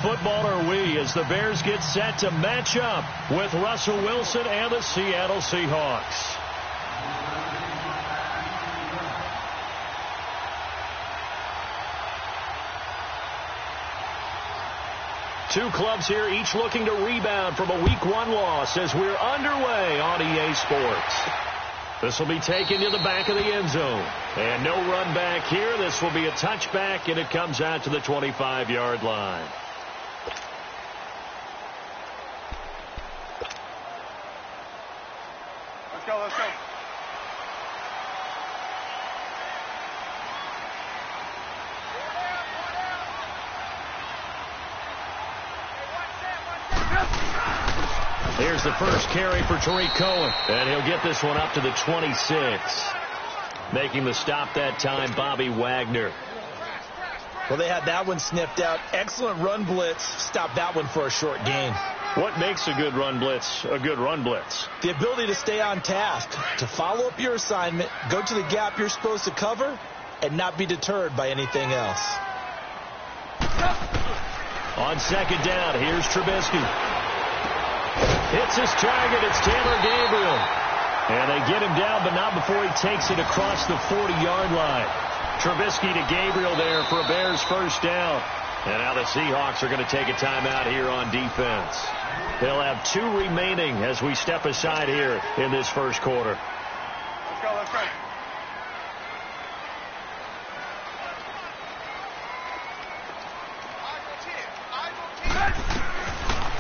football are we as the Bears get set to match up with Russell Wilson and the Seattle Seahawks? Two clubs here, each looking to rebound from a Week 1 loss as we're underway on EA Sports. This will be taken to the back of the end zone. And no run back here. This will be a touchback, and it comes out to the 25-yard line. Let's go, let's go. Here's the first carry for Tariq Cohen, and he'll get this one up to the 26. Making the stop that time, Bobby Wagner. Well, they had that one sniffed out. Excellent run blitz. Stopped that one for a short gain. What makes a good run blitz a good run blitz? The ability to stay on task, to follow up your assignment, go to the gap you're supposed to cover, and not be deterred by anything else. On second down, here's Trubisky. Hits his target. It's Taylor Gabriel. And they get him down, but not before he takes it across the 40-yard line. Trubisky to Gabriel there for a Bears first down. And now the Seahawks are going to take a timeout here on defense. They'll have 2 remaining as we step aside here in this first quarter. Let's go, let's go.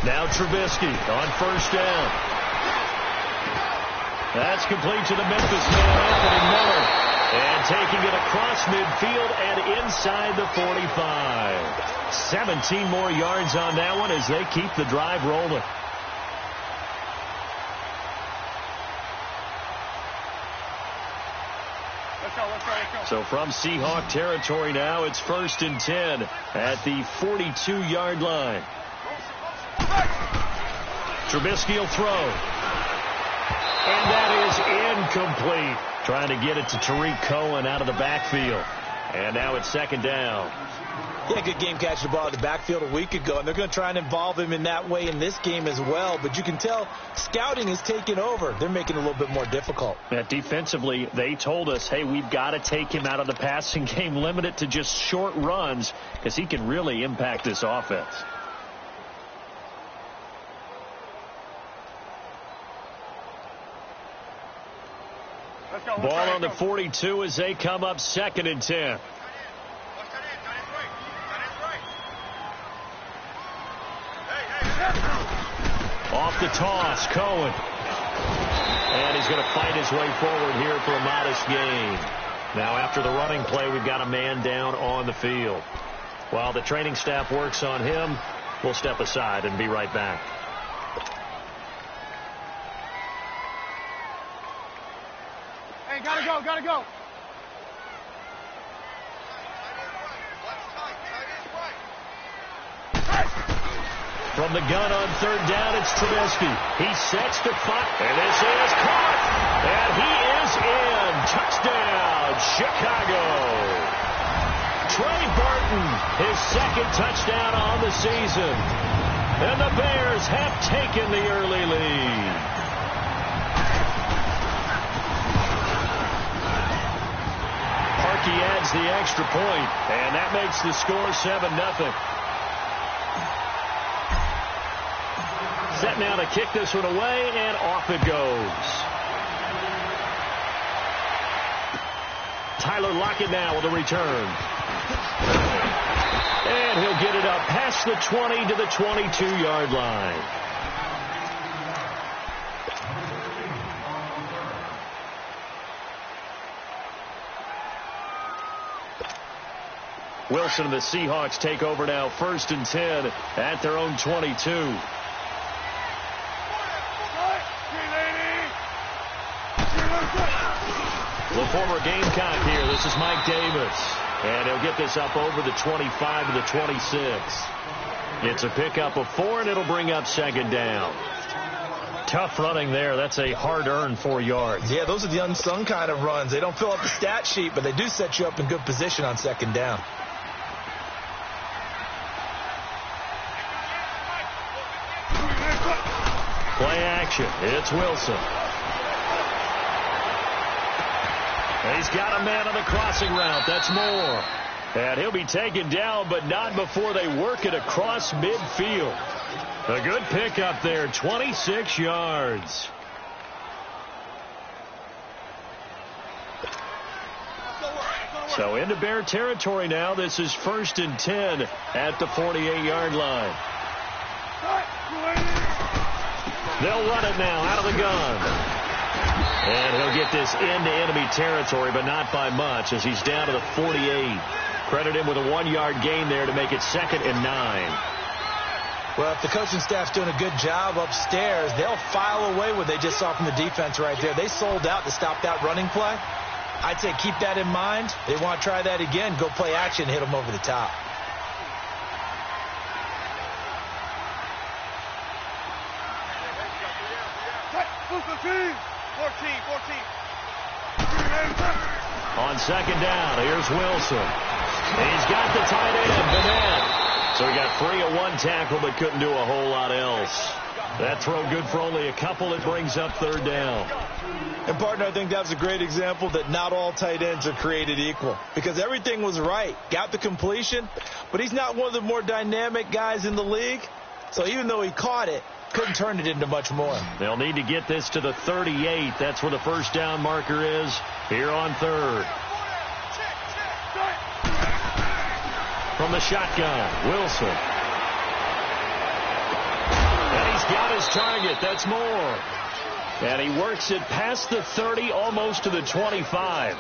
Now Trubisky on first down. That's complete to the Memphis man, Anthony Miller. And taking it across midfield and inside the 45. 17 more yards on that one as they keep the drive rolling. Let's go, let's go, let's go. So from Seahawk territory now, it's 1st and 10 at the 42-yard line. Trubisky will throw. And that is incomplete. Trying to get it to Tariq Cohen out of the backfield. And now it's 2nd down. He had a good game catching the ball in the backfield a week ago, and they're going to try and involve him in that way in this game as well. But you can tell scouting is taking over. They're making it a little bit more difficult. Defensively, they told us, hey, we've got to take him out of the passing game, limit it to just short runs, because he can really impact this offense. Ball on the 42 as they come up 2nd and 10. Off the toss, Cohen. And he's going to fight his way forward here for a modest gain. Now after the running play, we've got a man down on the field. While the training staff works on him, we'll step aside and be right back. Hey, gotta go, gotta go. From the gun on 3rd down, it's Trubisky. He sets to fire, and this is caught. And he is in. Touchdown, Chicago. Trey Burton, his 2nd touchdown on the season. And the Bears have taken the early lead. Parkey adds the extra point, and that makes the score 7-0. Set now to kick this one away, and off it goes. Tyler Lockett now with a return. And he'll get it up past the 20 to the 22-yard line. Wilson and the Seahawks take over now, 1st and 10 at their own 22. The former Gamecock here. This is Mike Davis. And he'll get this up over the 25 to the 26. It's a pickup of 4, and it'll bring up 2nd down. Tough running there. That's a hard-earned 4 yards. Yeah, those are the unsung kind of runs. They don't fill up the stat sheet, but they do set you up in good position on 2nd down. Play action. It's Wilson. He's got a man on the crossing route. That's Moore. And he'll be taken down, but not before they work it across midfield. A good pickup there, 26 yards. So into Bear territory now. This is 1st and 10 at the 48-yard line. They'll run it now out of the gun. And he'll get this into enemy territory, but not by much as he's down to the 48. Credit him with a 1-yard gain there to make it 2nd and 9. Well, if the coaching staff's doing a good job upstairs, they'll file away what they just saw from the defense right there. They sold out to stop that running play. I'd say keep that in mind. They want to try that again. Go play action, hit them over the top. On 2nd down, here's Wilson. He's got the tight end, Bennett. So he got free of 1 tackle, but couldn't do a whole lot else. That throw good for only a couple. It brings up 3rd down. And, partner, I think that's a great example that not all tight ends are created equal. Because everything was right. Got the completion, but he's not one of the more dynamic guys in the league. So even though he caught it, couldn't turn it into much more. They'll need to get this to the 38. That's where the 1st down marker is here on 3rd. From the shotgun, Wilson. And he's got his target. That's Moore. And he works it past the 30, almost to the 25.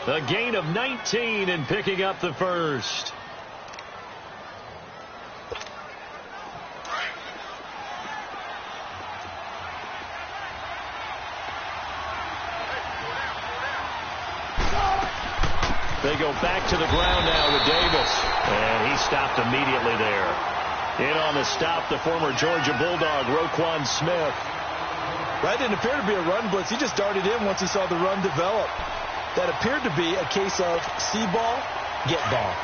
A gain of 19 and picking up the 1st. They go back to the ground now with Davis. And he stopped immediately there. In on the stop, the former Georgia Bulldog, Roquan Smith. That didn't appear to be a run blitz. He just darted in once he saw the run develop. That appeared to be a case of see ball, get ball.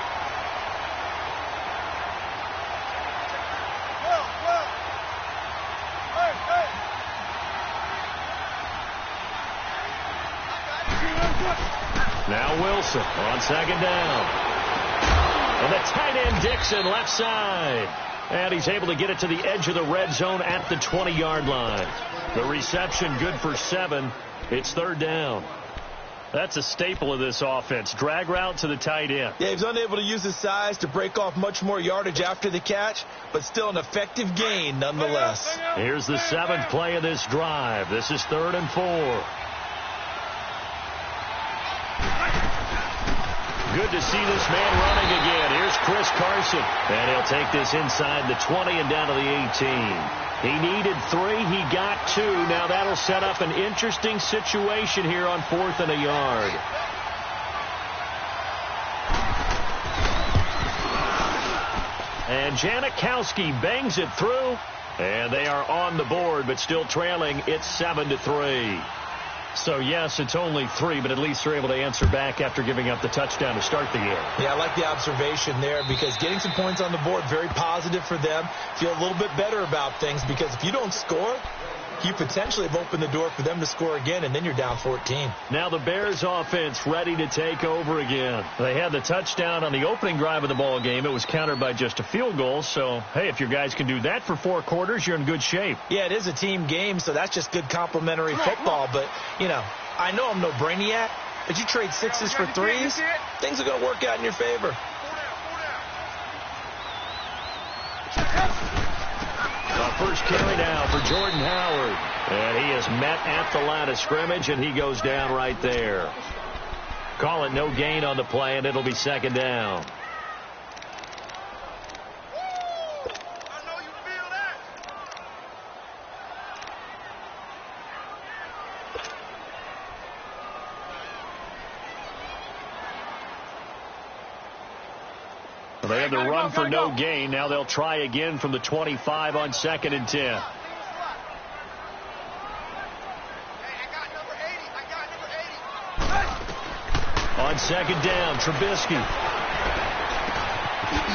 Now Wilson on 2nd down. And the tight end Dixon left side. And he's able to get it to the edge of the red zone at the 20-yard line. The reception good for 7. It's 3rd down. That's a staple of this offense. Drag route to the tight end. Yeah, he was unable to use his size to break off much more yardage after the catch, but still an effective gain nonetheless. Here's the 7th play of this drive. This is 3rd and 4. Good to see this man running again. Here's Chris Carson. And he'll take this inside the 20 and down to the 18. He needed 3. He got 2. Now that'll set up an interesting situation here on 4th and a yard. And Janikowski bangs it through. And they are on the board, but still trailing. It's 7-3. So, yes, it's only 3, but at least they're able to answer back after giving up the touchdown to start the game. Yeah, I like the observation there because getting some points on the board, very positive for them. Feel a little bit better about things because if you don't score, you potentially have opened the door for them to score again, and then you're down 14. Now the Bears offense ready to take over again. They had the touchdown on the opening drive of the ball game. It was countered by just a field goal. So, hey, if your guys can do that for 4 quarters, you're in good shape. Yeah, it is a team game, so that's just good complimentary football. But, you know, I know I'm no brainiac, but you trade 6s for 3s, things are going to work out in your favor. First carry now for Jordan Howard. And he is met at the line of scrimmage, and he goes down right there. Call it no gain on the play, and it'll be 2nd down. They had the run for no gain. Now they'll try again from the 25 on 2nd and 10. On 2nd down, Trubisky.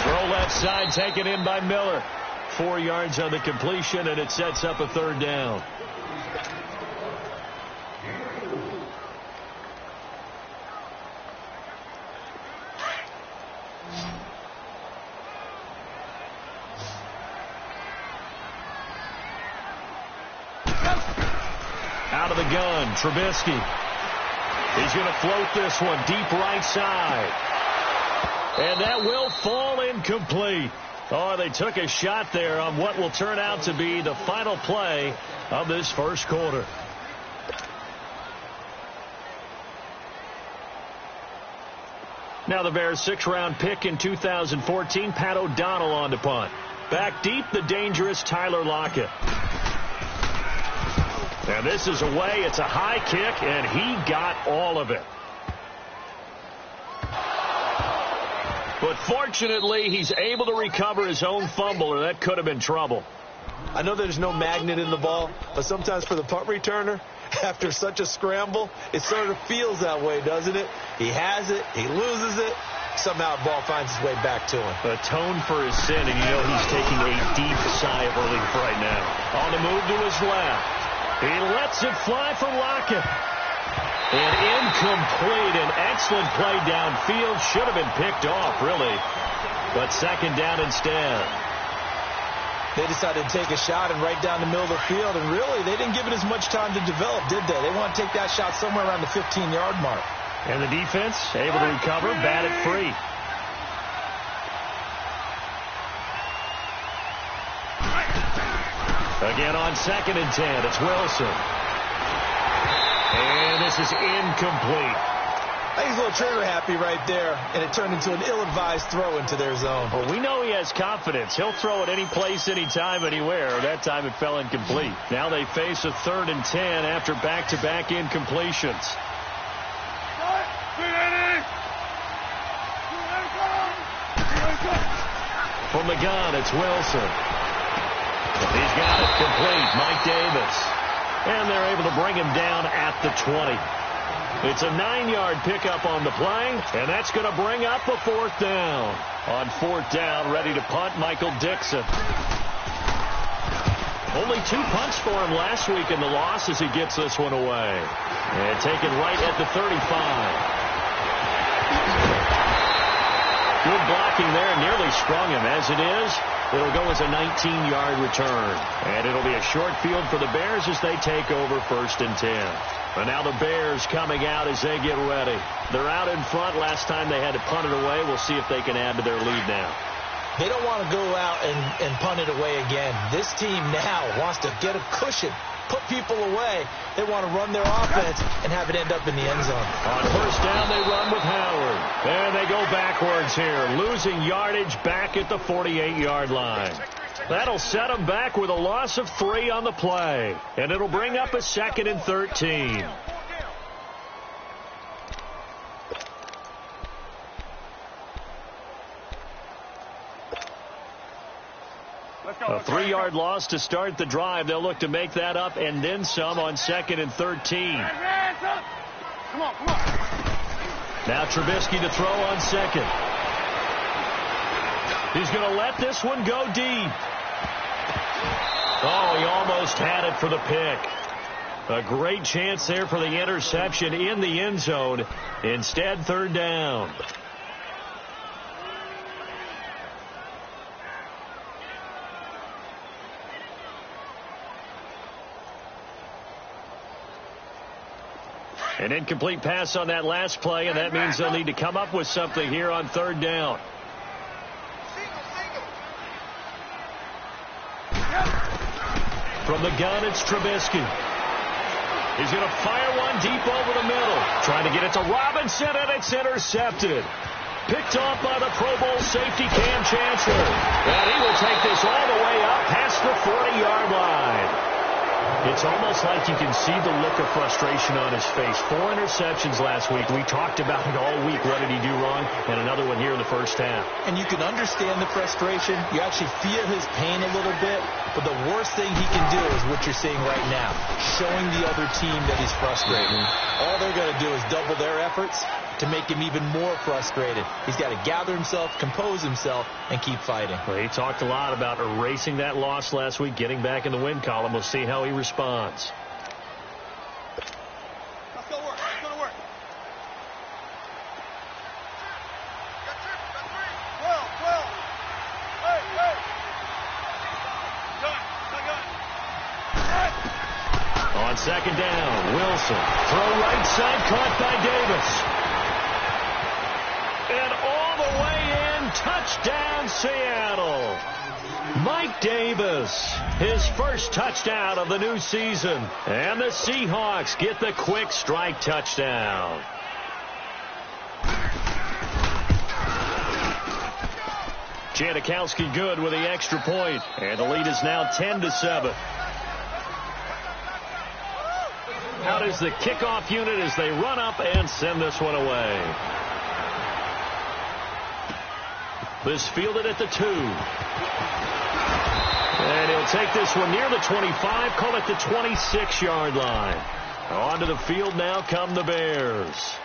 Throw left side, taken in by Miller. 4 yards on the completion, and it sets up a 3rd down. Out of the gun, Trubisky. He's going to float this one deep right side. And that will fall incomplete. Oh, they took a shot there on what will turn out to be the final play of this first quarter. Now the Bears' 6th-round pick in 2014, Pat O'Donnell on to punt. Back deep, the dangerous Tyler Lockett. And this is away. It's a high kick, and he got all of it. But fortunately, he's able to recover his own fumble, or that could have been trouble. I know there's no magnet in the ball, but sometimes for the punt returner, after such a scramble, it sort of feels that way, doesn't it? He has it, he loses it, somehow the ball finds its way back to him. Atone for his sin, and you know he's taking a deep sigh of relief right now. On the move to his left. He lets it fly for Lockett. And incomplete. An excellent play downfield. Should have been picked off, really. But 2nd down instead. They decided to take a shot and right down the middle of the field. And really, they didn't give it as much time to develop, did they? They want to take that shot somewhere around the 15-yard mark. And the defense able to recover, bat it free. Again on 2nd and 10. It's Wilson. And this is incomplete. I think he's a little trigger happy right there, and it turned into an ill-advised throw into their zone. Well, we know he has confidence. He'll throw it any place, anytime, anywhere. That time it fell incomplete. Now they face a 3rd and 10 after back-to-back incompletions. From the gun, it's Wilson. He's got it complete. Mike Davis. And they're able to bring him down at the 20. It's a 9-yard pickup on the play, and that's going to bring up a 4th down. On 4th down, ready to punt, Michael Dixon. Only 2 punts for him last week in the loss as he gets this one away. And taken right at the 35. Good blocking there, nearly sprung him. As it is, it'll go as a 19-yard return. And it'll be a short field for the Bears as they take over 1st and 10. And now the Bears coming out as they get ready. They're out in front. Last time they had to punt it away. We'll see if they can add to their lead now. They don't want to go out and punt it away again. This team now wants to get a cushion, put people away. They want to run their offense and have it end up in the end zone. On 1st down, they run with Howard. And they go backwards here, losing yardage back at the 48-yard line. That'll set them back with a loss of 3 on the play. And it'll bring up a 2nd and 13. A 3-yard loss to start the drive. They'll look to make that up and then some on 2nd and 13. Come on. Now Trubisky to throw on 2nd. He's going to let this one go deep. Oh, he almost had it for the pick. A great chance there for the interception in the end zone. Instead, 3rd down. An incomplete pass on that last play, and that means they'll need to come up with something here on 3rd down. From the gun, it's Trubisky. He's going to fire one deep over the middle. Trying to get it to Robinson, and it's intercepted. Picked off by the Pro Bowl safety Cam Chancellor. And he will take this all the way up past the 40-yard line. It's almost like you can see the look of frustration on his face. 4 interceptions last week. We talked about it all week. What did he do wrong? And another one here in the first half. And you can understand the frustration. You actually feel his pain a little bit. But the worst thing he can do is what you're seeing right now, showing the other team that he's frustrated. All they're going to do is double their efforts to make him even more frustrated. He's got to gather himself, compose himself, and keep fighting. Well, he talked a lot about erasing that loss last week, getting back in the win column. We'll see how he responds. Let's go work. Let's go to work. 12. Hey. Good. On second down, Wilson. Throw right side, caught by Davis. And all the way in, touchdown Seattle. Mike Davis, his first touchdown of the new season. And the Seahawks get the quick strike touchdown. Janikowski good with the extra point. And the lead is now 10-7. How does the kickoff unit as they run up and send this one away? This fielded at the 2. And he'll take this one near the 25, call it the 26-yard line. Onto the field now come the Bears.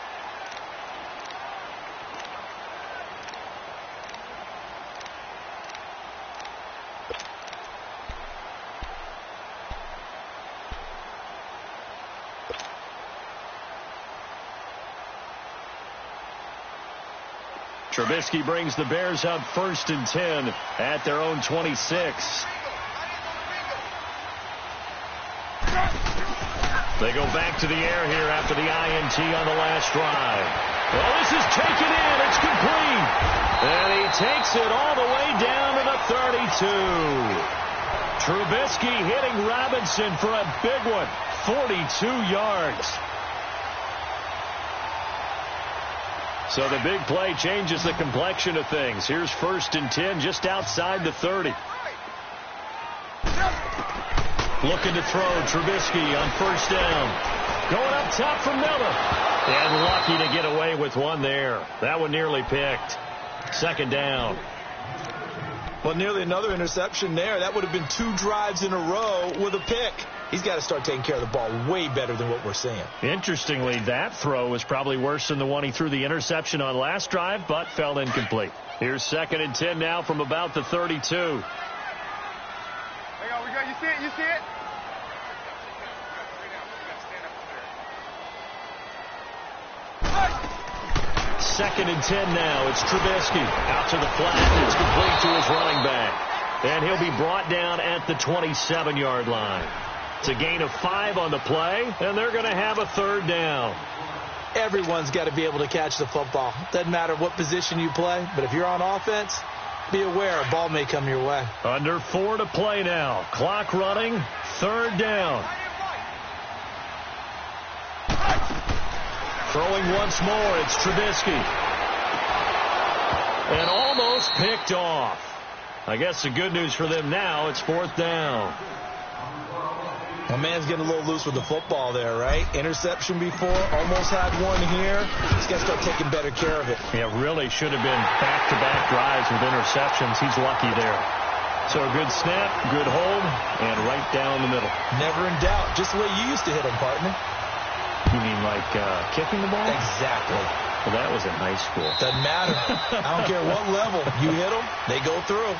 Trubisky brings the Bears up 1st and 10 at their own 26. They go back to the air here after the INT on the last drive. Well, this is taken in. It's complete. And he takes it all the way down to the 32. Trubisky hitting Robinson for a big one. 42 yards. So the big play changes the complexion of things. Here's 1st and 10 just outside the 30. Looking to throw Trubisky on 1st down. Going up top for Miller. And lucky to get away with one there. That one nearly picked. 2nd down. Well, nearly another interception there. That would have been 2 drives in a row with a pick. He's got to start taking care of the ball way better than what we're seeing. Interestingly, that throw was probably worse than the one he threw the interception on last drive, but fell incomplete. Here's 2nd and 10 now from about the 32. Hang on, we got, you see it? You see it? 2nd and 10 now. It's Trubisky out to the flat, and it's complete to his running back. And he'll be brought down at the 27-yard line. It's a gain of 5 on the play, and they're going to have a 3rd down. Everyone's got to be able to catch the football. Doesn't matter what position you play, but if you're on offense, be aware a ball may come your way. Under 4 to play now. Clock running. 3rd down. Throwing once more, it's Trubisky. And almost picked off. I guess the good news for them now, it's 4th down. My man's getting a little loose with the football there, right? Interception before, almost had one here. He's got to start taking better care of it. Yeah, really should have been back-to-back drives with interceptions. He's lucky there. So a good snap, good hold, and right down the middle. Never in doubt. Just the way you used to hit him, partner. You mean like kicking the ball? Exactly. Well, that was in high school. Doesn't matter. I don't care what level. You hit them, they go through.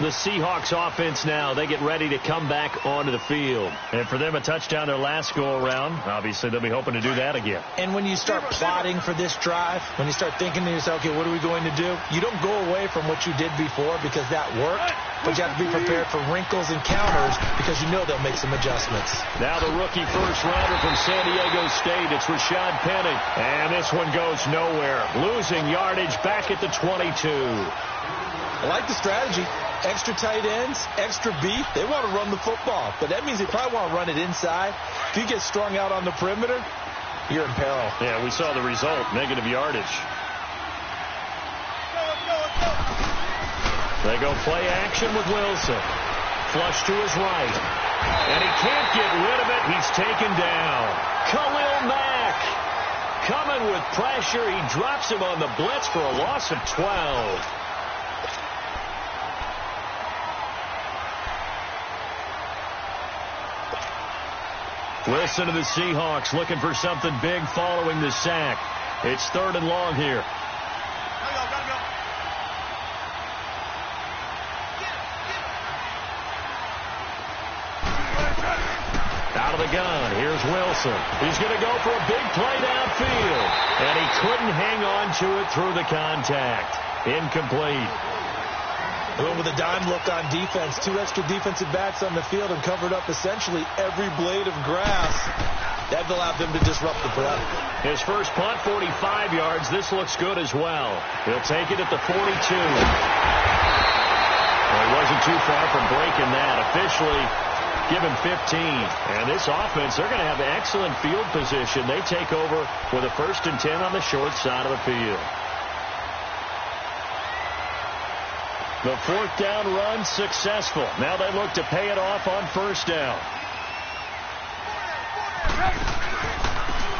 The Seahawks offense now, they get ready to come back onto the field. And for them, a touchdown their last go-around. Obviously, they'll be hoping to do that again. And when you start plotting for this drive, when you start thinking to yourself, okay, what are we going to do? You don't go away from what you did before because that worked, but you have to be prepared for wrinkles and counters because you know they'll make some adjustments. Now the rookie first-rounder from San Diego State, it's Rashad Penny. And this one goes nowhere. Losing yardage back at the 22. I like the strategy. Extra tight ends, extra beef. They want to run the football, but that means they probably want to run it inside. If you get strung out on the perimeter, you're in peril. Yeah, we saw the result, negative yardage. They go play action with Wilson. Flush to his right. And he can't get rid of it. He's taken down. Khalil Mack coming with pressure. He drops him on the blitz for a loss of 12. Listen to the Seahawks looking for something big following the sack. It's 3rd and long here. Gotta go. Out of the gun, here's Wilson. He's going to go for a big play downfield. And he couldn't hang on to it through the contact. Incomplete. Went with a dime look on defense. 2 extra defensive backs on the field and covered up essentially every blade of grass. That allowed them to disrupt the play. His first punt, 45 yards. This looks good as well. He'll take it at the 42. Well, he wasn't too far from breaking that. Officially, give him 15. And this offense, they're going to have excellent field position. They take over with a 1st and 10 on the short side of the field. The 4th down run successful. Now they look to pay it off on 1st down.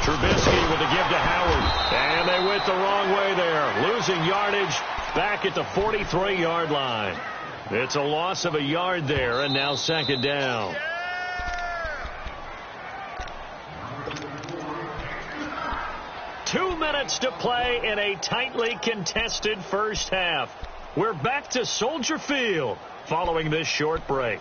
Trubisky with a give to Howard. And they went the wrong way there. Losing yardage back at the 43-yard line. It's a loss of a yard there, and now 2nd down. Two minutes to play in a tightly contested first half. We're back to Soldier Field following this short break.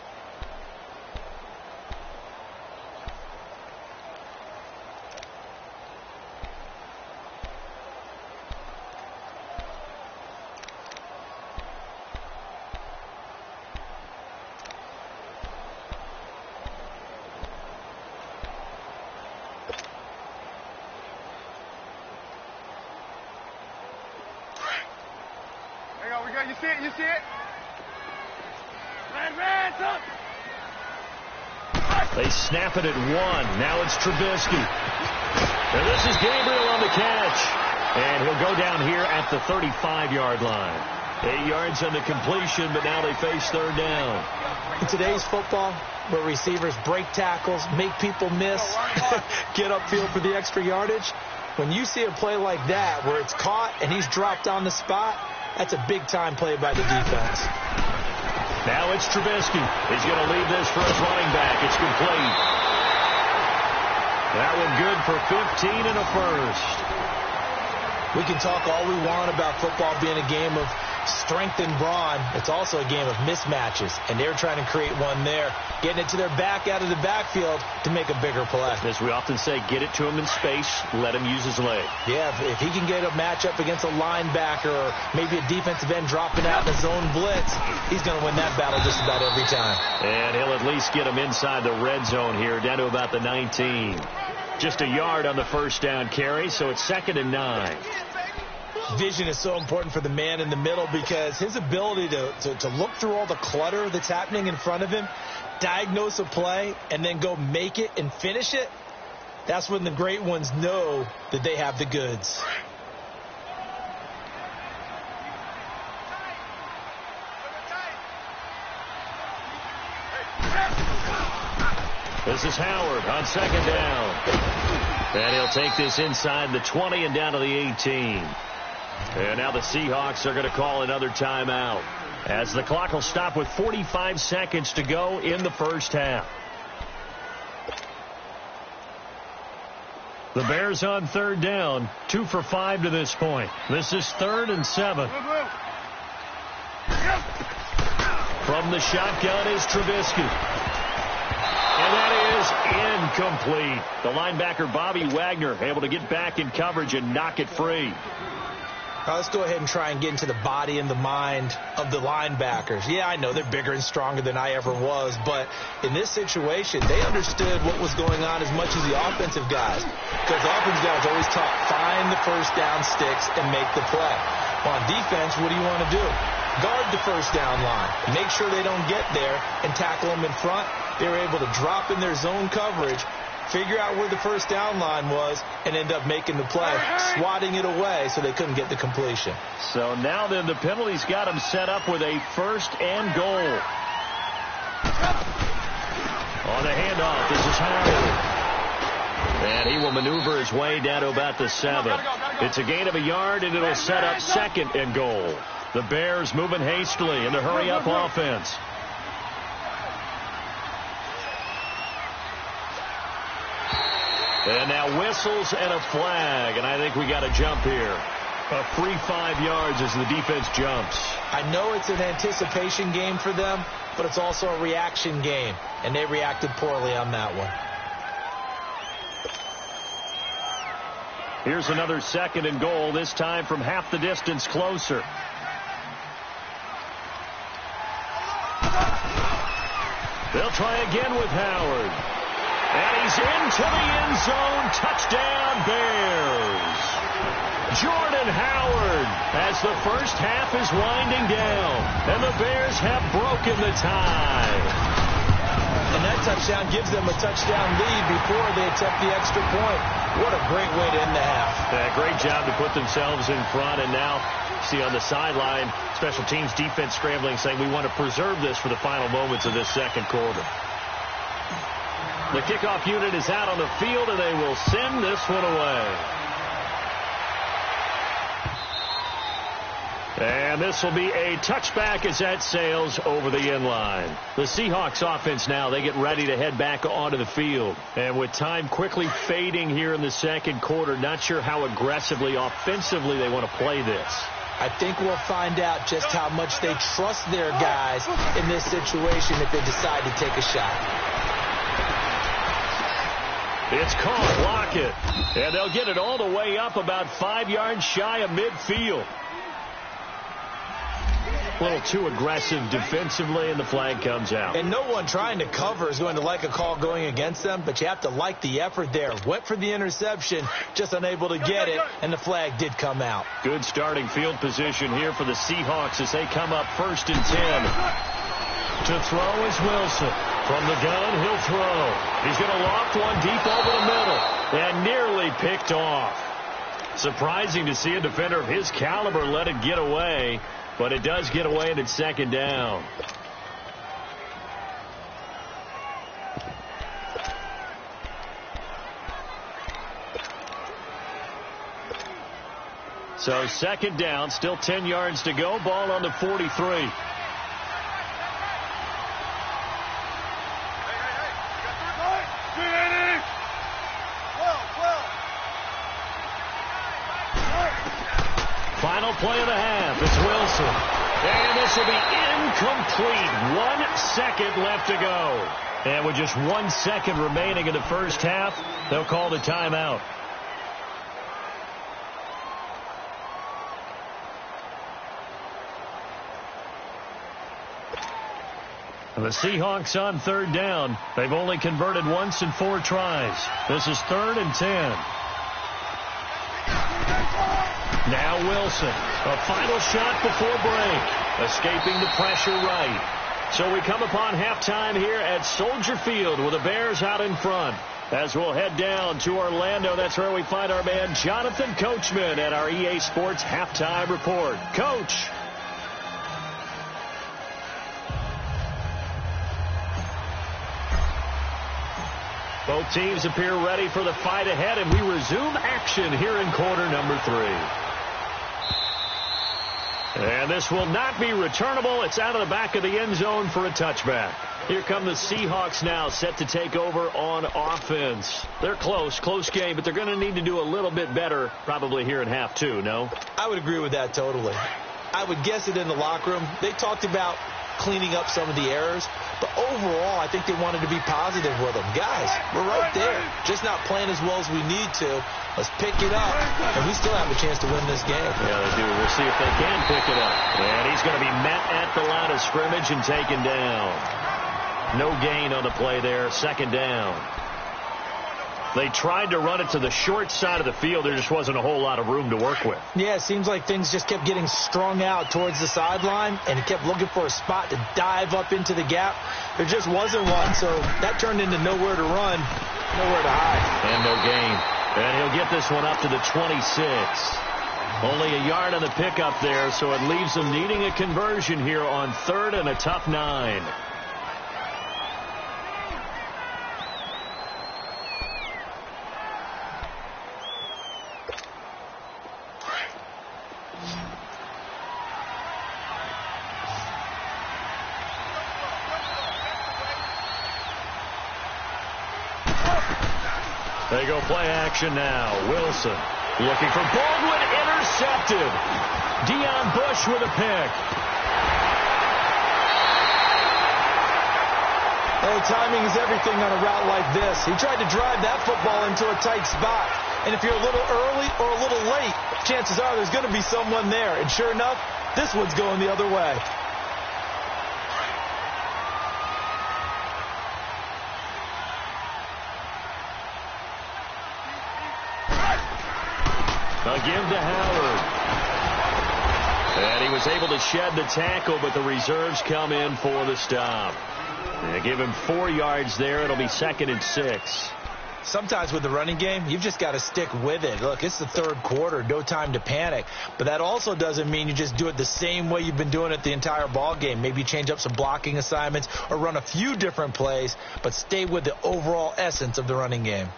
You see it? You see it? Man, up. They snap it at 1. Now it's Trubisky. And this is Gabriel on the catch. And he'll go down here at the 35-yard line. 8 yards on the completion, but now they face 3rd down. In today's football, where receivers break tackles, make people miss, get upfield for the extra yardage, when you see a play like that where it's caught and he's dropped on the spot, that's a big-time play by the defense. Now it's Trubisky. He's going to leave this for his running back. It's complete. That one good for 15 and a 1st. We can talk all we want about football being a game of strength and brawn. It's also a game of mismatches, and they're trying to create one there, getting it to their back out of the backfield to make a bigger play. As we often say, get it to him in space, let him use his leg. Yeah, if he can get a matchup against a linebacker or maybe a defensive end dropping out in the zone blitz, he's going to win that battle just about every time. And he'll at least get him inside the red zone here, down to about the 19. Just a yard on the 1st down carry, so it's 2nd and 9. Vision is so important for the man in the middle because his ability to look through all the clutter that's happening in front of him, diagnose a play, and then go make it and finish it, that's when the great ones know that they have the goods. This is Howard on 2nd down. And he'll take this inside the 20 and down to the 18. And now the Seahawks are going to call another timeout as the clock will stop with 45 seconds to go in the first half. The Bears on 3rd down, 2 for 5 to this point. This is 3rd and 7. From the shotgun is Trubisky. And that is incomplete. The linebacker Bobby Wagner able to get back in coverage and knock it free. Now let's go ahead and try and get into the body and the mind of the linebackers. Yeah, I know they're bigger and stronger than I ever was, but in this situation, they understood what was going on as much as the offensive guys. Because the offensive guys always taught, find the 1st down sticks and make the play. On defense, what do you want to do? Guard the 1st down line. Make sure they don't get there and tackle them in front. They were able to drop in their zone coverage, figure out where the 1st down line was, and end up making the play, swatting it away so they couldn't get the completion. So now then the penalty's got him set up with a 1st and goal. On the handoff, this is Howard. And he will maneuver his way down to about the 7. It's a gain of a yard, and it'll set up 2nd and goal. The Bears moving hastily in the hurry-up offense. And now whistles and a flag, and I think we got a jump here. A free 5 yards as the defense jumps. I know it's an anticipation game for them, but it's also a reaction game, and they reacted poorly on that one. Here's another 2nd and goal, this time from half the distance closer. They'll try again with Howard. And he's into the end zone. Touchdown, Bears. Jordan Howard as the first half is winding down. And the Bears have broken the tie. And that touchdown gives them a touchdown lead before they attempt the extra point. What a great way to end the half. Great job to put themselves in front. And now, see on the sideline, special teams defense scrambling, saying we want to preserve this for the final moments of this 2nd quarter. The kickoff unit is out on the field, and they will send this one away. And this will be a touchback as that sails over the end line. The Seahawks offense now, they get ready to head back onto the field. And with time quickly fading here in the 2nd quarter, not sure how aggressively, offensively they want to play this. I think we'll find out just how much they trust their guys in this situation if they decide to take a shot. It's caught, Lockett. And they'll get it all the way up about 5 yards shy of midfield. A little too aggressive defensively, and the flag comes out. And no one trying to cover is going to like a call going against them, but you have to like the effort there. Went for the interception, just unable to get it, and the flag did come out. Good starting field position here for the Seahawks as they come up 1st and 10. To throw is Wilson. From the gun, he'll throw. He's going to loft one deep over the middle, and nearly picked off. Surprising to see a defender of his caliber let it get away. But it does get away, and it's 2nd down. So 2nd down, still 10 yards to go. Ball on the 43. Final play of the half. It's Wilson. And this will be incomplete. 1 second left to go. And with just 1 second remaining in the first half, they'll call the timeout. The Seahawks on 3rd down. They've only converted once in 4 tries. This is 3rd and 10. Now Wilson, a final shot before break, escaping the pressure right. So we come upon halftime here at Soldier Field with the Bears out in front. As we'll head down to Orlando, that's where we find our man Jonathan Coachman at our EA Sports Halftime Report. Coach. Both teams appear ready for the fight ahead, and we resume action here in quarter number 3. And this will not be returnable. It's out of the back of the end zone for a touchback. Here come the Seahawks now, set to take over on offense. They're close game, but they're going to need to do a little bit better probably here in half 2, no? I would agree with that totally. I would guess it in the locker room. They talked about cleaning up some of the errors, but overall, I think they wanted to be positive with them. Guys, we're right there. Just not playing as well as we need to. Let's pick it up, and we still have a chance to win this game. Yeah, they do. We'll see if they can pick it up. And he's going to be met at the line of scrimmage and taken down. No gain on the play there. 2nd down. They tried to run it to the short side of the field. There just wasn't a whole lot of room to work with. Yeah, it seems like things just kept getting strung out towards the sideline, and he kept looking for a spot to dive up into the gap. There just wasn't one, so that turned into nowhere to run, nowhere to hide. And no gain. And he'll get this one up to the 26. Only a yard on the pickup there, so it leaves them needing a conversion here on 3rd and a tough 9. They go play action now. Wilson looking for Baldwin, intercepted. Deion Bush with a pick. Oh, timing is everything on a route like this. He tried to drive that football into a tight spot. And if you're a little early or a little late, chances are there's going to be someone there. And sure enough, this one's going the other way. A give to Howard. And he was able to shed the tackle, but the reserves come in for the stop. They give him 4 yards there. It'll be 2nd and 6. Sometimes with the running game, you've just got to stick with it. Look, it's the third quarter, no time to panic. But that also doesn't mean you just do it the same way you've been doing it the entire ball game. Maybe change up some blocking assignments or run a few different plays, but stay with the overall essence of the running game.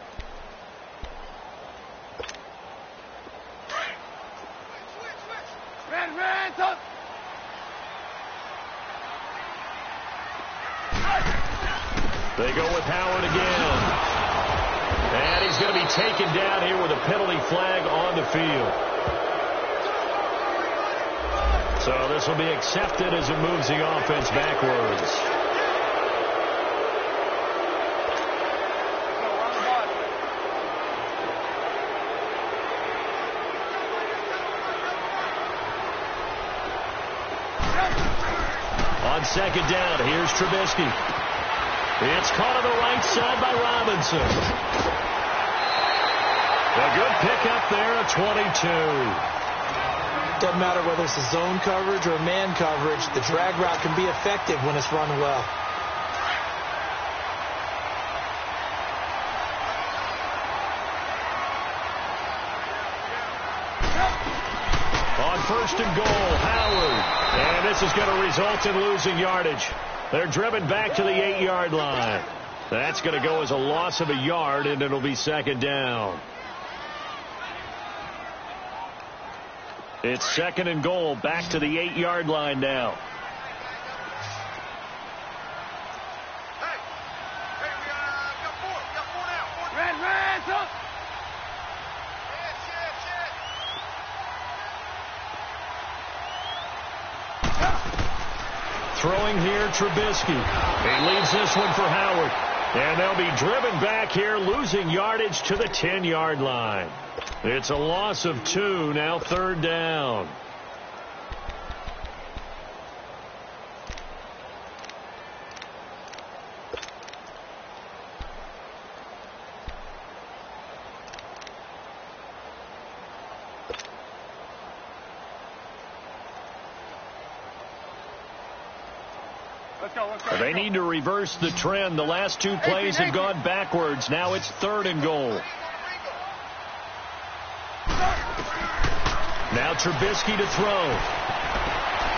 They go with Howard again. And he's going to be taken down here with a penalty flag on the field. So this will be accepted as it moves the offense backwards. On 2nd down, here's Trubisky. It's caught on the right side by Robinson. A good pickup there at 22. Doesn't matter whether it's a zone coverage or man coverage, the drag route can be effective when it's run well. On 1st and goal, Howard. And this is going to result in losing yardage. They're driven back to the 8-yard line. That's going to go as a loss of a yard, and it'll be 2nd down. It's 2nd and goal, back to the 8-yard line now. Hey, we got 4. We got 4 now. Red, up. Throwing here, Trubisky. He leaves this one for Howard. And they'll be driven back here, losing yardage to the 10-yard line. It's a loss of 2, now 3rd down. They need to reverse the trend. The last 2 plays have gone backwards. Now it's 3rd and goal. Now Trubisky to throw.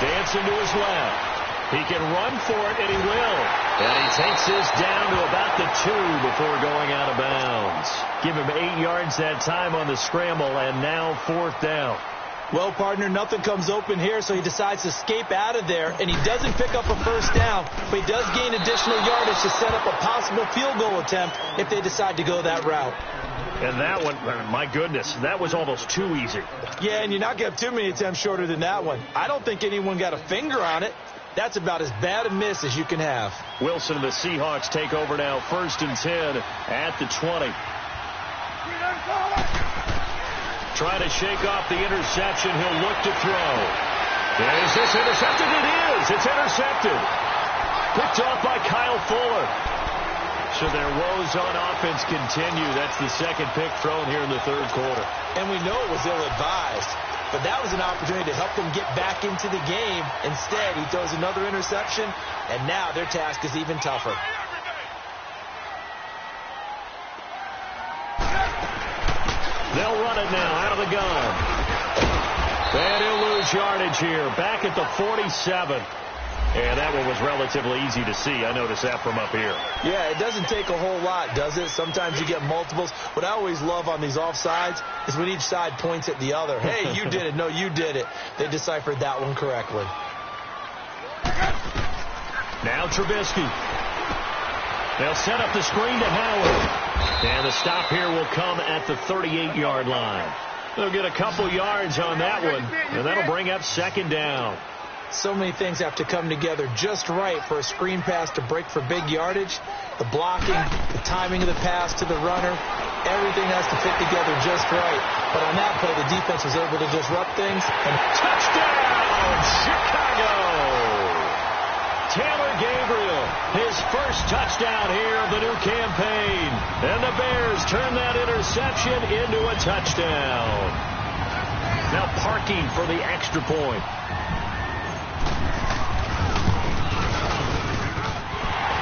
Dancing to his left. He can run for it, and he will. And he takes this down to about the 2 before going out of bounds. Give him 8 yards that time on the scramble, and now 4th down. Well, partner, nothing comes open here, so he decides to escape out of there, and he doesn't pick up a 1st down, but he does gain additional yardage to set up a possible field goal attempt if they decide to go that route. And that one, my goodness, that was almost too easy. Yeah, and you're not going to have too many attempts shorter than that one. I don't think anyone got a finger on it. That's about as bad a miss as you can have. Wilson and the Seahawks take over now, 1st and 10 at the 20. Trying to shake off the interception. He'll look to throw. Is this intercepted? It is. It's intercepted. Picked off by Kyle Fuller. So their woes on offense continue. That's the 2nd pick thrown here in the 3rd quarter. And we know it was ill-advised, but that was an opportunity to help them get back into the game. Instead, he throws another interception, and now their task is even tougher. They'll run it now out of the gun. And he'll lose yardage here. Back at the 47. And that one was relatively easy to see. I noticed that from up here. Yeah, it doesn't take a whole lot, does it? Sometimes you get multiples. What I always love on these offsides is when each side points at the other. Hey, you did it. No, you did it. They deciphered that one correctly. Now Trubisky. They'll set up the screen to Howard. And the stop here will come at the 38-yard line. They'll get a couple yards on that one, and that'll bring up second down. So many things have to come together just right for a screen pass to break for big yardage. The blocking, the timing of the pass to the runner, everything has to fit together just right. But on that play, the defense was able to disrupt things. And touchdown, Chicago! Taylor Gabriel, his first touchdown here of the new campaign. And the Bears turn that interception into a touchdown. Now parking for the extra point.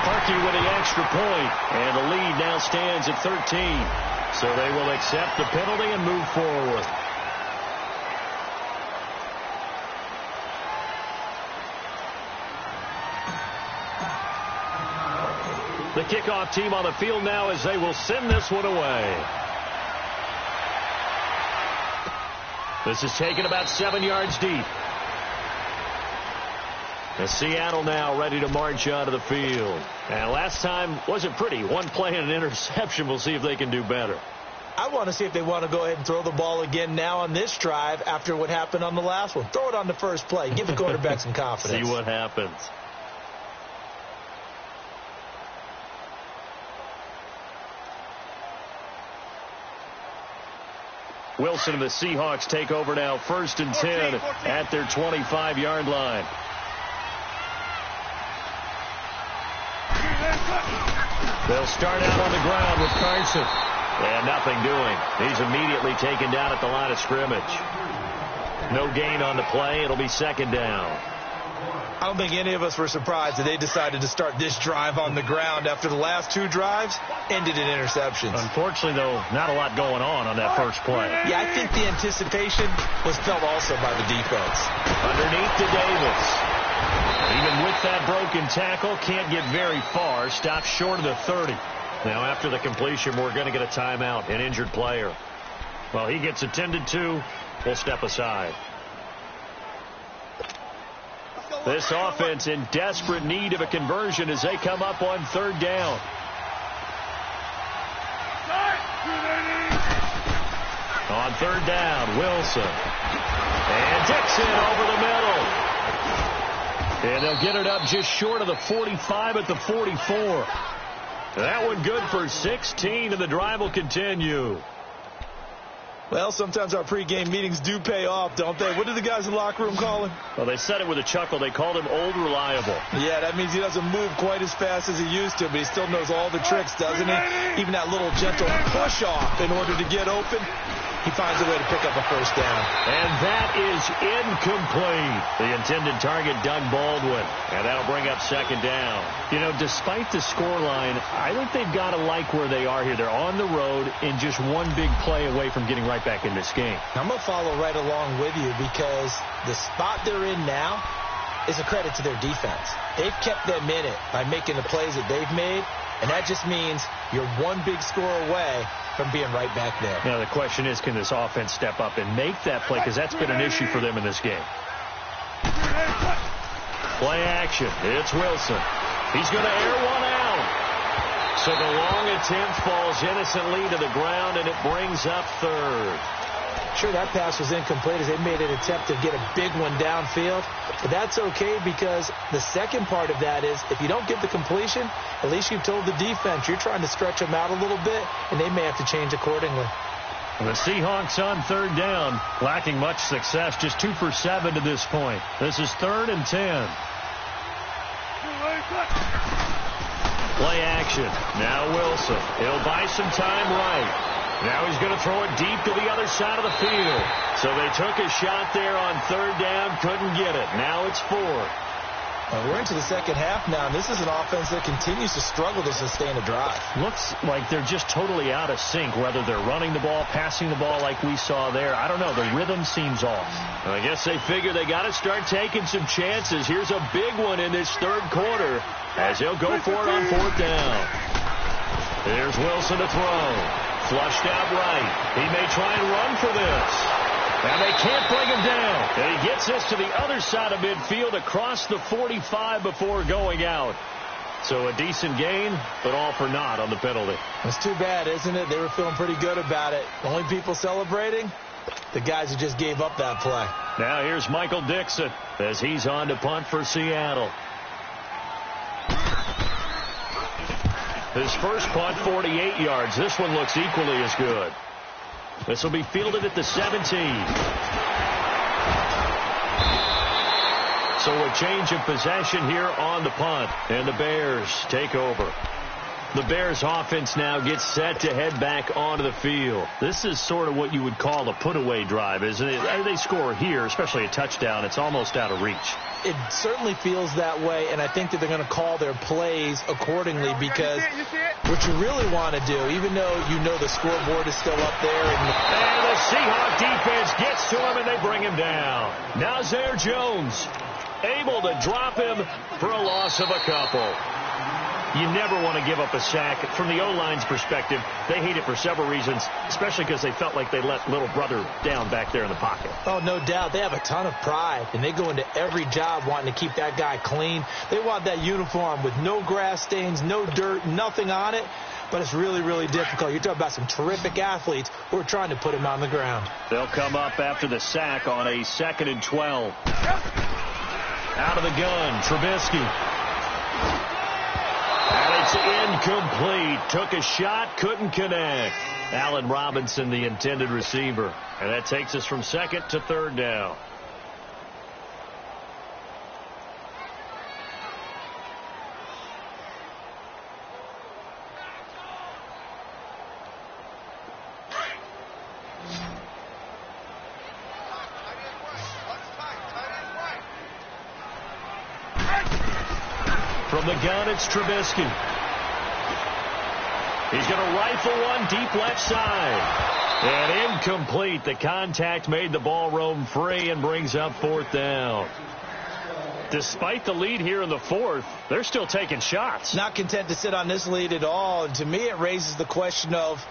Parkey with the extra point, and the lead now stands at 13. So they will accept the penalty and move forward. The kickoff team on the field now as they will send this one away. This is taken about 7 yards deep. And Seattle now ready to march onto the field. And last time wasn't pretty. One play and an interception. We'll see if they can do better. I want to see if they want to go ahead and throw the ball again now on this drive after what happened on the last one. Throw it on the first play. Give the quarterback some confidence. See what happens. Wilson and the Seahawks take over now, 1st and 10 at their 25-yard line. They'll start out on the ground with Carson. And nothing doing. He's immediately taken down at the line of scrimmage. No gain on the play. It'll be second down. I don't think any of us were surprised that they decided to start this drive on the ground after the last 2 drives ended in interceptions. Unfortunately, though, not a lot going on that first play. Yeah, I think the anticipation was felt also by the defense. Underneath to Davis. Even with that broken tackle, can't get very far. Stops short of the 30. Now, after the completion, we're going to get a timeout, an injured player. Well, he gets attended to. We'll step aside. This offense in desperate need of a conversion as they come up on 3rd down. On 3rd down, Wilson. And Dixon over the middle. And they'll get it up just short of the 45 at the 44. That one good for 16, and the drive will continue. Well, sometimes our pregame meetings do pay off, don't they? What did the guys in the locker room call him? Well, they said it with a chuckle. They called him Old Reliable. Yeah, that means he doesn't move quite as fast as he used to, but he still knows all the tricks, doesn't he? Even that little gentle push-off in order to get open. He finds a way to pick up a first down. And that is incomplete. The intended target, Doug Baldwin. And that'll bring up second down. You know, despite the scoreline, I think they've got to like where they are here. They're on the road and just one big play away from getting right back in this game. I'm going to follow right along with you because the spot they're in now is a credit to their defense. They've kept them in it by making the plays that they've made, and that just means you're one big score away from being right back there. Now, the question is, can this offense step up and make that play? Because that's been an issue for them in this game. Play action. It's Wilson. He's going to air one out. So the long attempt falls innocently to the ground, and it brings up 3rd. Sure, that pass was incomplete as they made an attempt to get a big one downfield. But that's okay because the second part of that is if you don't get the completion, at least you've told the defense you're trying to stretch them out a little bit, and they may have to change accordingly. The Seahawks on 3rd down, lacking much success, just 2 for 7 to this point. This is 3rd and 10. Play action. Now Wilson. He'll buy some time right. Now he's going to throw it deep to the other side of the field. So they took a shot there on 3rd down, couldn't get it. Now it's 4. We're into the second half now, and this is an offense that continues to struggle to sustain a drive. Looks like they're just totally out of sync, whether they're running the ball, passing the ball like we saw there. I don't know. The rhythm seems off. I guess they figure they got to start taking some chances. Here's a big one in this 3rd quarter as they'll go for it on 4th down. Here's Wilson to throw. Flushed out right. He may try and run for this. And they can't bring him down. And he gets this to the other side of midfield across the 45 before going out. So a decent gain, but all for naught on the penalty. That's too bad, isn't it? They were feeling pretty good about it. Only people celebrating, the guys who just gave up that play. Now here's Michael Dixon as he's on to punt for Seattle. His first punt, 48 yards. This one looks equally as good. This will be fielded at the 17. So a change of possession here on the punt, and the Bears take over. The Bears offense now gets set to head back onto the field. This is sort of what you would call a put-away drive, isn't it? They score here, especially a touchdown. It's almost out of reach. It certainly feels that way, and I think that they're going to call their plays accordingly because what you really want to do, even though you know the scoreboard is still up there. And the Seahawks defense gets to him, and they bring him down. Now Zaire Jones able to drop him for a loss of a couple. You never want to give up a sack. From the O-line's perspective, they hate it for several reasons, especially because they felt like they let little brother down back there in the pocket. Oh, no doubt. They have a ton of pride, and they go into every job wanting to keep that guy clean. They want that uniform with no grass stains, no dirt, nothing on it, but it's really, really difficult. You're talking about some terrific athletes who are trying to put him on the ground. They'll come up after the sack on a 2nd and 12. Out of the gun, Trubisky. And it's incomplete. Took a shot, couldn't connect. Allen Robinson, the intended receiver. And that takes us from 2nd to 3rd down. From the gun, it's Trubisky. He's going to rifle one deep left side. And incomplete. The contact made the ball roam free and brings up 4th down. Despite the lead here in the 4th, they're still taking shots. Not content to sit on this lead at all. And to me, it raises the question of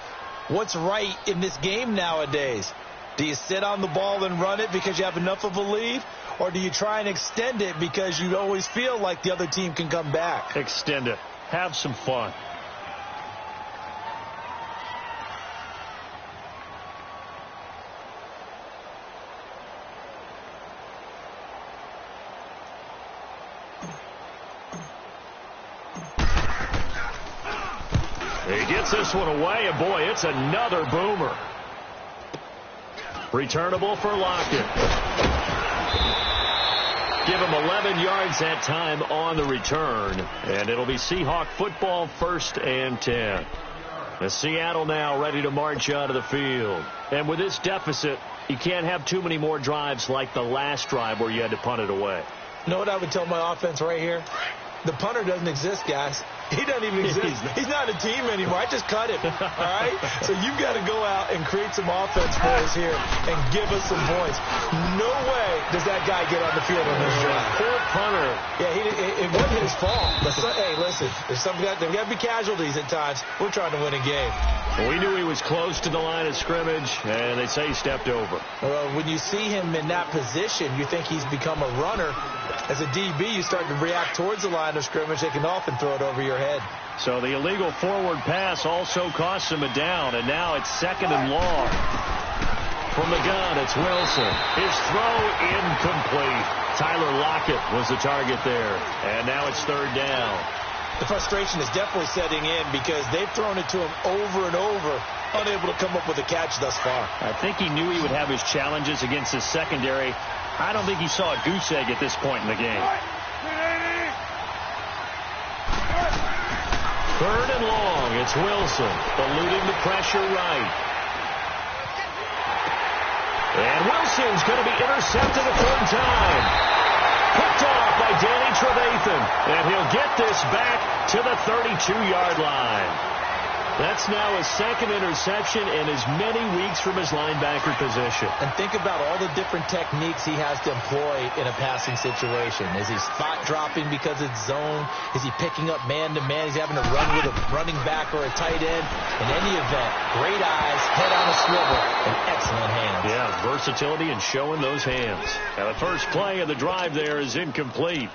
what's right in this game nowadays. Do you sit on the ball and run it because you have enough of a lead? Or do you try and extend it because you always feel like the other team can come back? Extend it. Have some fun. He gets this one away, and boy, it's another boomer. Returnable for Lockett. Give him 11 yards that time on the return. And it'll be Seahawk football, 1st and 10. And Seattle now ready to march out of the field. And with this deficit, you can't have too many more drives like the last drive where you had to punt it away. You know what I would tell my offense right here? The punter doesn't exist, guys. He doesn't even exist. He's not a team anymore. I just cut him. All right? So you've got to go out and create some offense for us here and give us some points. No way does that guy get on the field on this drive. Poor punter. Yeah, it wasn't his fault. Hey, listen, there's got to be casualties at times. We're trying to win a game. We knew he was close to the line of scrimmage, and they say he stepped over. When you see him in that position, you think he's become a runner. As a DB, you start to react towards the line of scrimmage. They can often throw it over your head. So the illegal forward pass also costs him a down, and now it's 2nd and long. From the gun, it's Wilson. His throw incomplete. Tyler Lockett was the target there, and now it's 3rd down. The frustration is definitely setting in because they've thrown it to him over and over, unable to come up with a catch thus far. I think he knew he would have his challenges against his secondary. I don't think he saw a goose egg at this point in the game. 3rd and long. It's Wilson eluding the pressure right. And Wilson's going to be intercepted a 3rd time. Picked off by Danny Trevathan. And he'll get this back to the 32-yard line. That's now his second interception in as many weeks from his linebacker position. And think about all the different techniques he has to employ in a passing situation. Is he spot dropping because it's zone? Is he picking up man-to-man? Is he having to run with a running back or a tight end? In any event, great eyes, head on a swivel, and excellent hands. Yeah, versatility and showing those hands. Now the first play of the drive there is incomplete.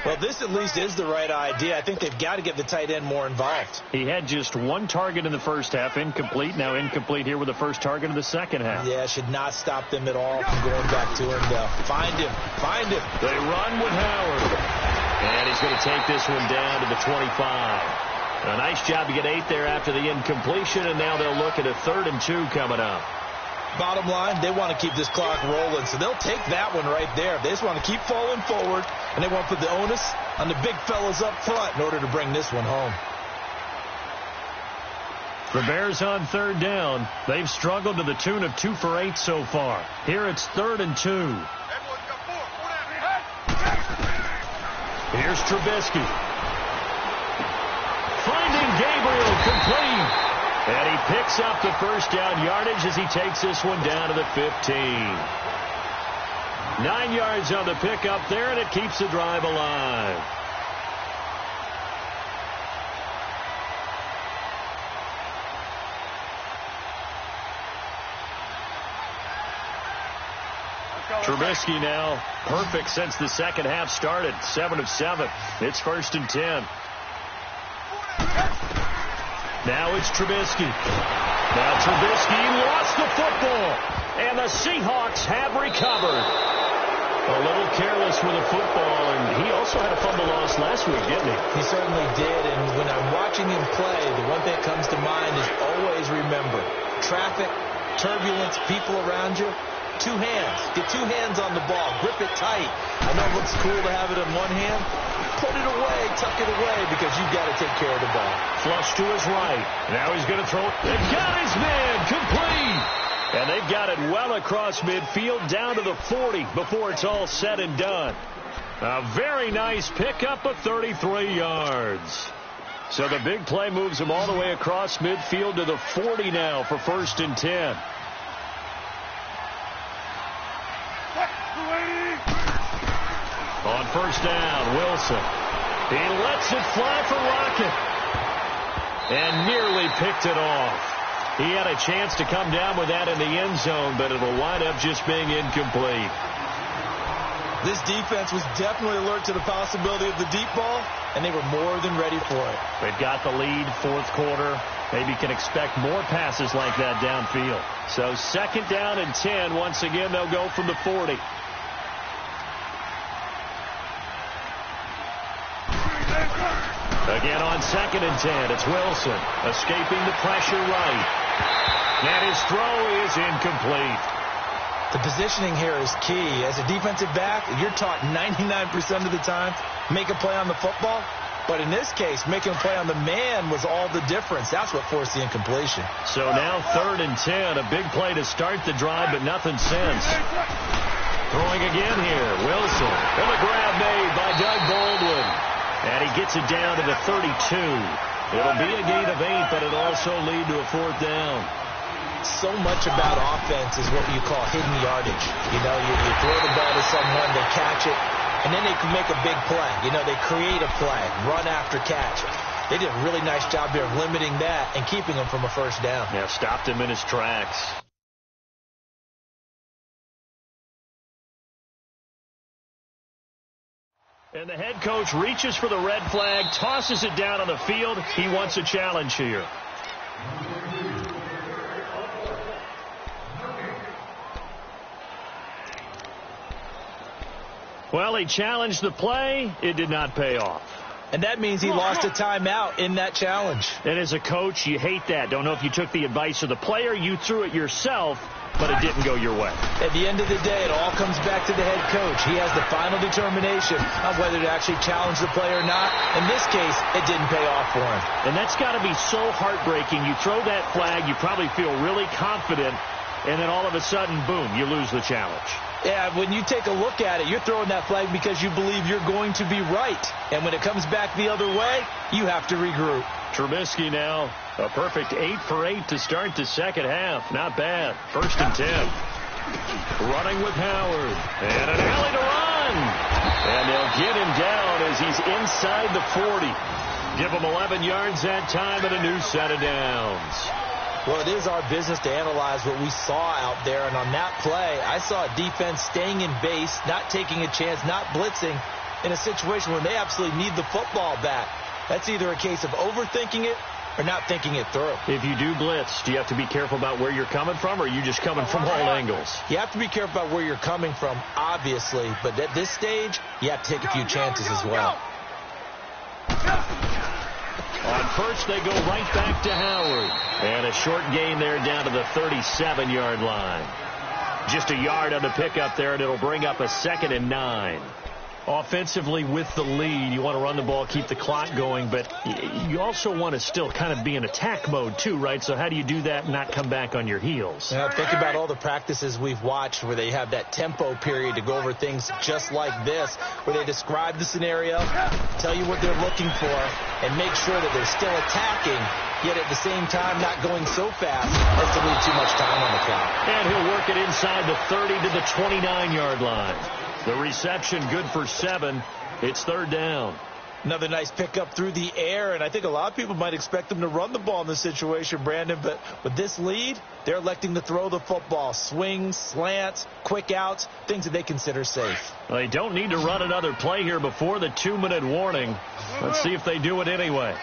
Well, this at least is the right idea. I think they've got to get the tight end more involved. He had just one target in the first half, incomplete. Now incomplete here with the first target of the second half. Yeah, should not stop them at all from going back to him, though. Find him. Find him. They run with Howard. And he's going to take this one down to the 25. A nice job to get 8 there after the incompletion, and now they'll look at a 3rd and 2 coming up. Bottom line, they want to keep this clock rolling, so they'll take that one right there. They just want to keep falling forward, and they want to put the onus on the big fellas up front in order to bring this one home. The Bears on 3rd down. They've struggled to the tune of 2 for 8 so far. Here it's 3rd and 2. Here's Trubisky. Finding Gabriel complete. And he picks up the first down yardage as he takes this one down to the 15. 9 yards on the pickup there, and it keeps the drive alive. Trubisky now perfect since the second half started. 7 of 7. It's 1st and 10. Now it's Trubisky. Now Trubisky lost the football. And the Seahawks have recovered. A little careless with the football, and he also had a fumble loss last week, didn't he? He certainly did, and when I'm watching him play, the one thing that comes to mind is always remember, traffic, turbulence, people around you, 2 hands. Get 2 hands on the ball. Grip it tight. I know it looks cool to have it in one hand. Put it away, tuck it away, because you've got to take care of the ball. Flush to his right. Now he's going to throw it. They've got his man complete. And they've got it well across midfield down to the 40 before it's all said and done. A very nice pickup of 33 yards. So the big play moves him all the way across midfield to the 40 now for 1st and 10. On 1st down, Wilson. He lets it fly for Rocket. And nearly picked it off. He had a chance to come down with that in the end zone, but it'll wind up just being incomplete. This defense was definitely alert to the possibility of the deep ball, and they were more than ready for it. They've got the lead, 4th quarter. Maybe can expect more passes like that downfield. So 2nd down and 10. Once again, they'll go from the 40. Again on 2nd and 10, it's Wilson escaping the pressure right. And his throw is incomplete. The positioning here is key. As a defensive back, you're taught 99% of the time, make a play on the football. But in this case, making a play on the man was all the difference. That's what forced the incompletion. So now 3rd and 10, a big play to start the drive, but nothing since. Throwing again here, Wilson. And a grab made by Doug Baldwin. And he gets it down to the 32. It'll be a gain of 8, but it'll also lead to a 4th down. So much about offense is what you call hidden yardage. You know, you throw the ball to someone, they catch it, and then they can make a big play. You know, they create a play, run after catch. They did a really nice job here of limiting that and keeping him from a 1st down. Yeah, stopped him in his tracks. And the head coach reaches for the red flag, tosses it down on the field. He wants a challenge here. Well, he challenged the play. It did not pay off. And that means he lost a timeout in that challenge. And as a coach, you hate that. Don't know if you took the advice of the player. You threw it yourself, but it didn't go your way. At the end of the day, it all comes back to the head coach. He has the final determination on whether to actually challenge the play or not. In this case, it didn't pay off for him. And that's got to be so heartbreaking. You throw that flag, you probably feel really confident, and then all of a sudden, boom, you lose the challenge. Yeah, when you take a look at it, you're throwing that flag because you believe you're going to be right. And when it comes back the other way, you have to regroup. Trubisky now A perfect 8 for 8 to start the second half. Not bad. 1st and 10. Running with Howard. And an alley to run. And they'll get him down as he's inside the 40. Give him 11 yards that time and a new set of downs. Well, it is our business to analyze what we saw out there. And on that play, I saw a defense staying in base, not taking a chance, not blitzing in a situation where they absolutely need the football back. That's either a case of overthinking it or not thinking it through. If you do blitz, do you have to be careful about where you're coming from, or are you just coming from all angles? You have to be careful about where you're coming from, obviously. But at this stage, you have to take a few chances as well. On first, they go right back to Howard. And a short gain there down to the 37-yard line. Just a yard on the pickup there, and it'll bring up a 2nd and 9. Offensively, with the lead, you want to run the ball, keep the clock going, but you also want to still kind of be in attack mode too, right? So how do you do that and not come back on your heels? Yeah, think about all the practices we've watched where they have that tempo period to go over things just like this, where they describe the scenario, tell you what they're looking for, and make sure that they're still attacking, yet at the same time not going so fast as to leave too much time on the clock. And he'll work it inside the 30 to the 29-yard line. The reception good for 7. It's 3rd down. Another nice pickup through the air, and I think a lot of people might expect them to run the ball in this situation, Brandon, but with this lead, they're electing to throw the football. Swings, slants, quick outs, things that they consider safe. Well, they don't need to run another play here before the 2-minute warning. Let's see if they do it anyway.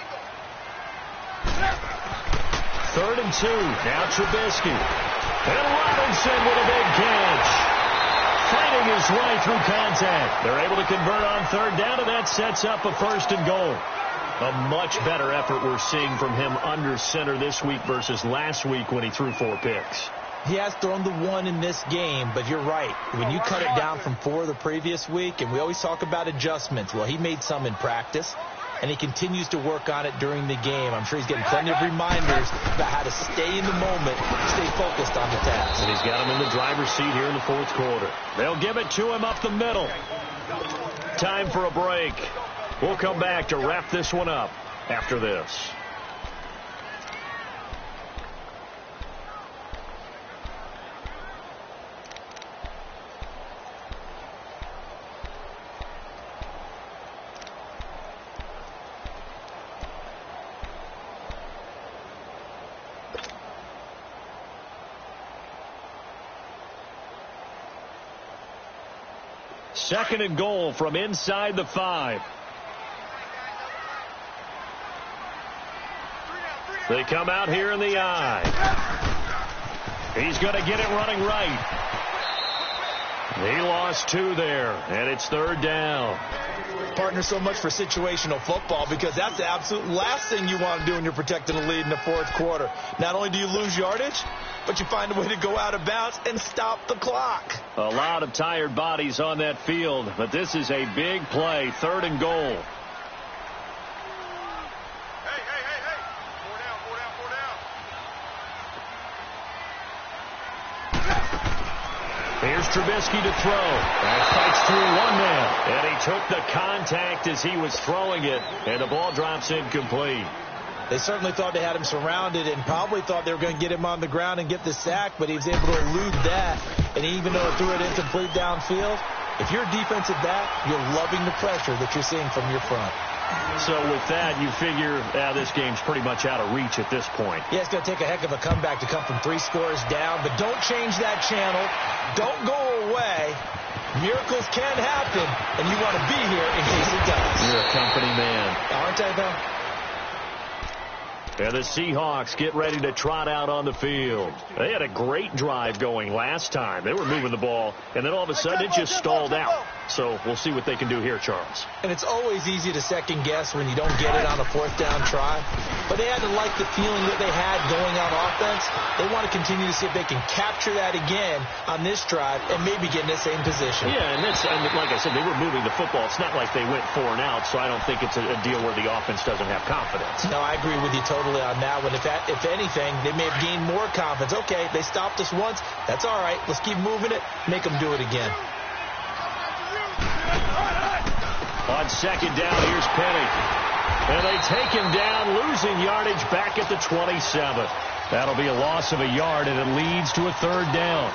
3rd and 2. Now Trubisky. And Robinson with a big catch. Fighting his way through contact. They're able to convert on 3rd down, and that sets up a 1st and goal. A much better effort we're seeing from him under center this week versus last week when he threw 4 picks. He has thrown the 1 in this game, but you're right. When you cut it down from 4 the previous week, and we always talk about adjustments, well, he made some in practice, and he continues to work on it during the game. I'm sure he's getting plenty of reminders about how to stay in the moment, stay focused on the task. And he's got him in the driver's seat here in the 4th quarter. They'll give it to him up the middle. Time for a break. We'll come back to wrap this one up after this. Second and goal from inside the 5. They come out here in the eye. He's going to get it running right. He lost 2 there, and it's 3rd down. Partner, so much for situational football, because that's the absolute last thing you want to do when you're protecting a lead in the 4th quarter. Not only do you lose yardage, but you find a way to go out of bounds and stop the clock. A lot of tired bodies on that field, but this is a big play. 3rd and goal. Hey. 4 down. Here's Trubisky to throw. And fights through 1 man. And he took the contact as he was throwing it, and the ball drops incomplete. They certainly thought they had him surrounded and probably thought they were going to get him on the ground and get the sack, but he was able to elude that. And even though it threw it incomplete downfield, if you're defensive back, you're loving the pressure that you're seeing from your front. So with that, you figure this game's pretty much out of reach at this point. Yeah, it's going to take a heck of a comeback to come from 3 scores down, but don't change that channel. Don't go away. Miracles can happen, and you want to be here in case it does. You're a company man. Aren't I, though? And the Seahawks get ready to trot out on the field. They had a great drive going last time. They were moving the ball, and then all of a sudden it just stalled out. So we'll see what they can do here, Charles. And it's always easy to second guess when you don't get it on a 4th down try. But they had to like the feeling that they had going on offense. They want to continue to see if they can capture that again on this drive and maybe get in the same position. Yeah, and like I said, they were moving the football. It's not like they went 4 and out, so I don't think it's a deal where the offense doesn't have confidence. No, I agree with you totally on that one. If anything, they may have gained more confidence. Okay, they stopped us once. That's all right. Let's keep moving it. Make them do it again. On 2nd down, here's Penny. And they take him down, lose losing yardage back at the 27. That'll be a loss of a yard, and it leads to a third down.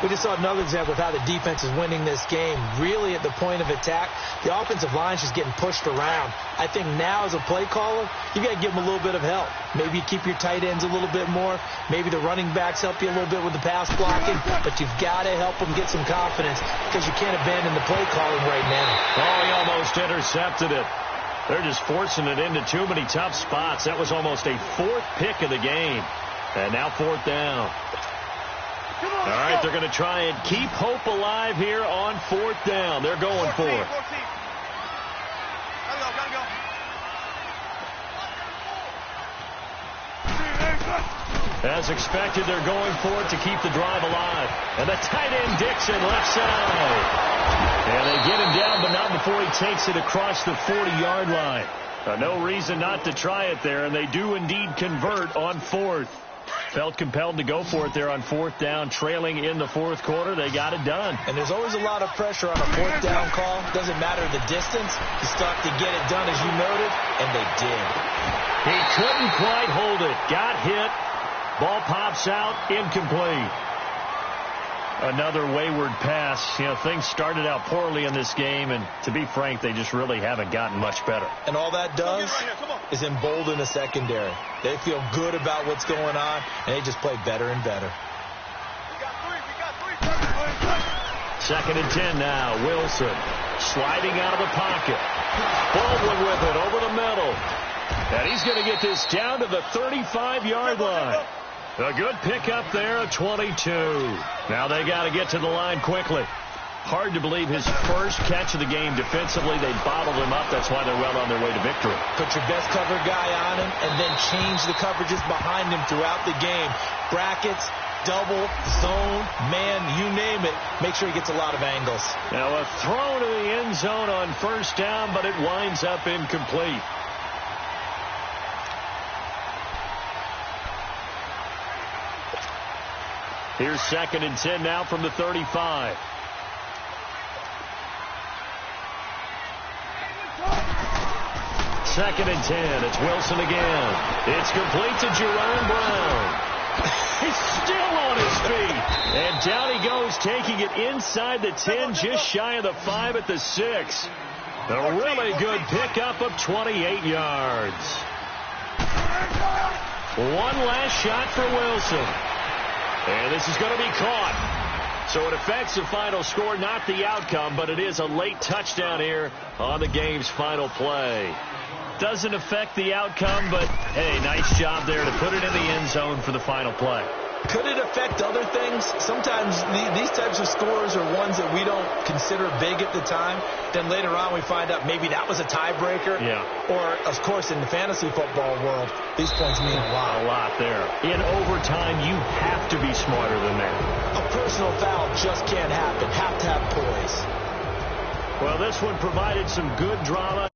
We just saw another example of how the defense is winning this game. Really at the point of attack, the offensive line's just getting pushed around. I think now as a play caller, you got to give them a little bit of help. Maybe you keep your tight ends a little bit more. Maybe the running backs help you a little bit with the pass blocking. But you've got to help them get some confidence because you can't abandon the play calling right now. Oh, he almost intercepted it. They're just forcing it into too many tough spots. That was almost a fourth pick of the game. And now fourth down. All right, they're going to try and keep hope alive here on fourth down. They're going for it. As expected, they're going for it to keep the drive alive. And the tight end, Dixon, left side. And they get him down, but not before he takes it across the 40-yard line. No reason not to try it there, and they do indeed convert on fourth. Felt compelled to go for it there on fourth down, trailing in the fourth quarter. They got it done. And there's always a lot of pressure on a fourth down call. Doesn't matter the distance. You start to get it done, as you noted, and they did. He couldn't quite hold it. Got hit. Ball pops out, incomplete. Another wayward pass. You know, things started out poorly in this game, and to be frank, they just really haven't gotten much better. And all that does is embolden the secondary. They feel good about what's going on, and they just play better and better. We got three. Second and 10 now. Wilson sliding out of the pocket. Baldwin with it over the middle. And he's going to get this down to the 35-yard line. A good pickup there at 22. Now they got to get to the line quickly. Hard to believe his first catch of the game defensively. They bottled him up. That's why they're well on their way to victory. Put your best cover guy on him and then change the coverages behind him throughout the game. Brackets, double, zone, man, you name it. Make sure he gets a lot of angles. Now a throw to the end zone on first down, but it winds up incomplete. Here's second and 10 now from the 35. Second and 10. It's Wilson again. It's complete to Jerome Brown. He's still on his feet. And down he goes, taking it inside the 10, just shy of the 5 at the 6. A really good pickup of 28 yards. One last shot for Wilson. And this is going to be caught. So it affects the final score, not the outcome, but it is a late touchdown here on the game's final play. Doesn't affect the outcome, but, hey, nice job there to put it in the end zone for the final play. Could it affect other things? Sometimes these types of scores are ones that we don't consider big at the time. Then later on we find out maybe that was a tiebreaker. Yeah. Or, of course, in the fantasy football world, these points mean a lot. A lot there. In overtime, you have to be smarter than that. A personal foul just can't happen. Have to have poise. Well, this one provided some good drama.